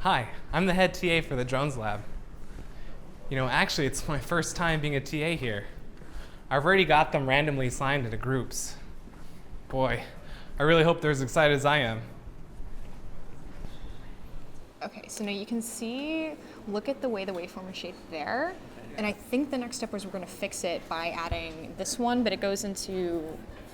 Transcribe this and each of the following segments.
Hi, I'm the head TA for the drones lab. Actually, it's my first time being a TA here. I've already got them randomly assigned into groups. Boy, I really hope they're as excited as I am. Okay, so now you can see, look at the way the waveform is shaped there. And I think the next step was we're going to fix it by adding this one, but it goes into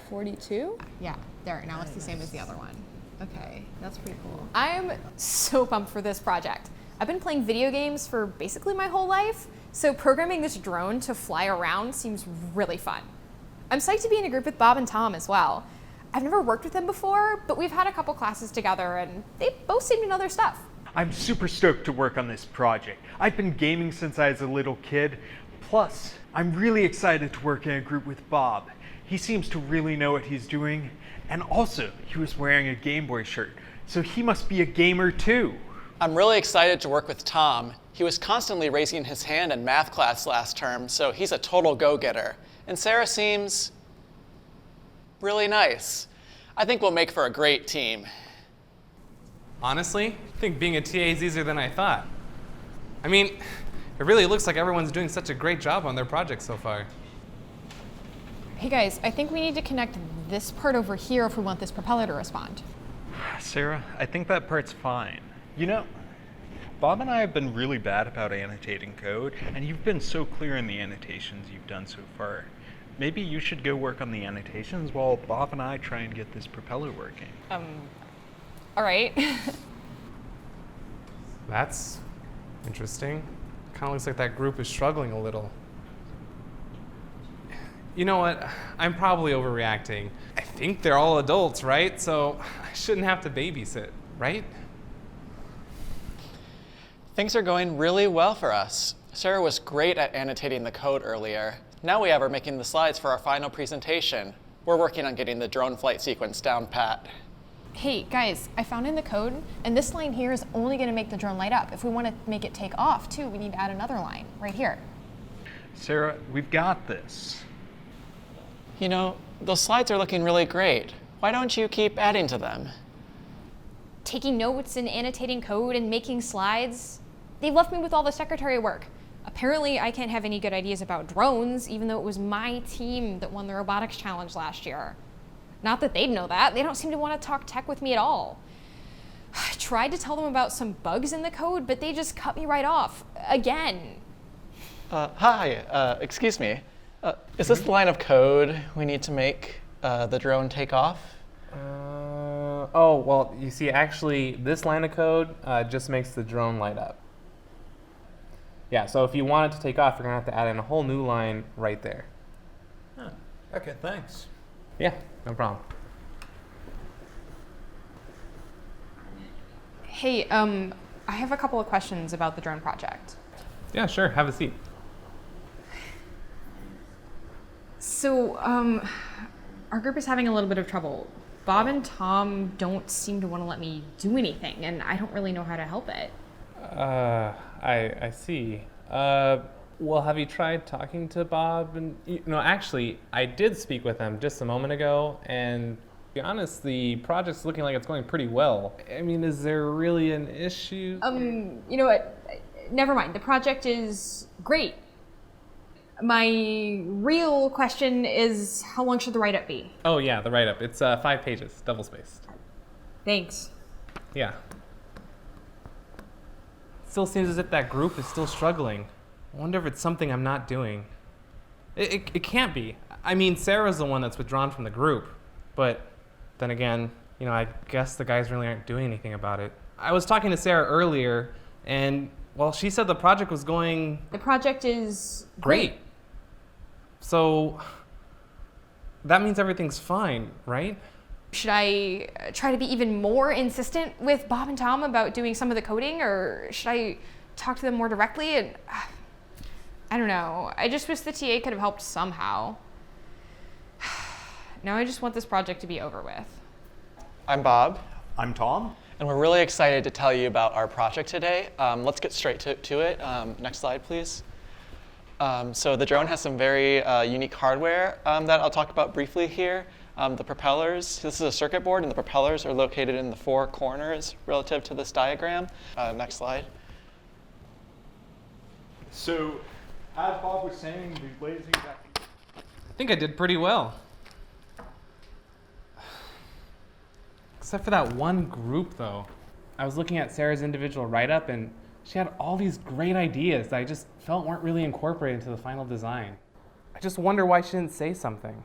42. Yeah, there, now it's the same as the other one. Okay, that's pretty cool. I'm so pumped for this project. I've been playing video games for basically my whole life, so programming this drone to fly around seems really fun. I'm psyched to be in a group with Bob and Tom as well. I've never worked with them before, but we've had a couple classes together and they both seem to know their stuff. I'm super stoked to work on this project. I've been gaming since I was a little kid. Plus, I'm really excited to work in a group with Bob. He seems to really know what he's doing. And also, he was wearing a Game Boy shirt, so he must be a gamer too. I'm really excited to work with Tom. He was constantly raising his hand in math class last term, so he's a total go-getter. And Sarah seems really nice. I think we'll make for a great team. Honestly, I think being a TA is easier than I thought. I mean, it really looks like everyone's doing such a great job on their project so far. Hey guys, I think we need to connect this part over here if we want this propeller to respond. Sarah, I think that part's fine. You know, Bob and I have been really bad about annotating code, and you've been so clear in the annotations you've done so far. Maybe you should go work on the annotations while Bob and I try and get this propeller working. All right. That's interesting. Kind of looks like that group is struggling a little. You know what? I'm probably overreacting. I think they're all adults, right? So I shouldn't have to babysit, right? Things are going really well for us. Sarah was great at annotating the code earlier. Now we have her making the slides for our final presentation. We're working on getting the drone flight sequence down pat. Hey guys, I found in the code, and this line here is only going to make the drone light up. If we want to make it take off too, we need to add another line right here. Sarah, we've got this. You know, those slides are looking really great. Why don't you keep adding to them? Taking notes and annotating code and making slides. They've left me with all the secretary work. Apparently, I can't have any good ideas about drones, even though it was my team that won the robotics challenge last year. Not that they'd know that. They don't seem to want to talk tech with me at all. I tried to tell them about some bugs in the code, but they just cut me right off. Again. Hi, excuse me. Is this the line of code we need to make the drone take off? Well, you see, actually, this line of code just makes the drone light up. Yeah, so if you want it to take off, you're going to have to add in a whole new line right there. Huh. Okay, thanks. Yeah, no problem. Hey, I have a couple of questions about the drone project. Yeah, sure, have a seat. So, our group is having a little bit of trouble. Bob and Tom don't seem to want to let me do anything, and I don't really know how to help it. I see. Well, have you tried talking to Bob? And actually, I did speak with him just a moment ago, and to be honest, the project's looking like it's going pretty well. I mean, is there really an issue? You know what? Never mind. The project is great. My real question is, how long should the write-up be? Oh yeah, the write-up. It's 5 pages, double-spaced. Thanks. Yeah. Still seems as if that group is still struggling. I wonder if it's something I'm not doing. It can't be. I mean, Sarah's the one that's withdrawn from the group. But then again, I guess the guys really aren't doing anything about it. I was talking to Sarah earlier, and, well, she said the project was going... The project is... great. So, that means everything's fine, right? Should I try to be even more insistent with Bob and Tom about doing some of the coding, or should I talk to them more directly? And I don't know. I just wish the TA could have helped somehow. Now I just want this project to be over with. I'm Bob. I'm Tom. And we're really excited to tell you about our project today. Let's get straight to it. Next slide, please. So the drone has some very unique hardware that I'll talk about briefly here. The propellers, this is a circuit board, and the propellers are located in the 4 corners relative to this diagram. Next slide. So, as Bob was saying, these lasers actually... I think I did pretty well. Except for that one group, though. I was looking at Sarah's individual write-up, and she had all these great ideas that I just felt weren't really incorporated into the final design. I just wonder why she didn't say something.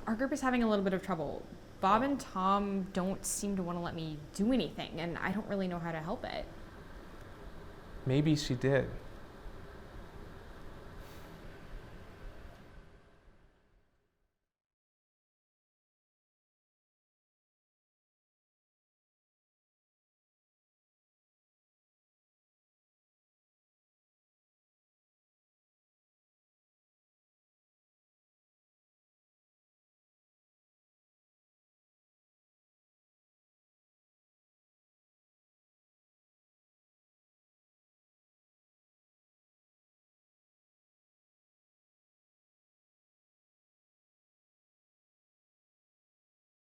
Our group is having a little bit of trouble. Bob and Tom don't seem to want to let me do anything, and I don't really know how to help it. Maybe she did.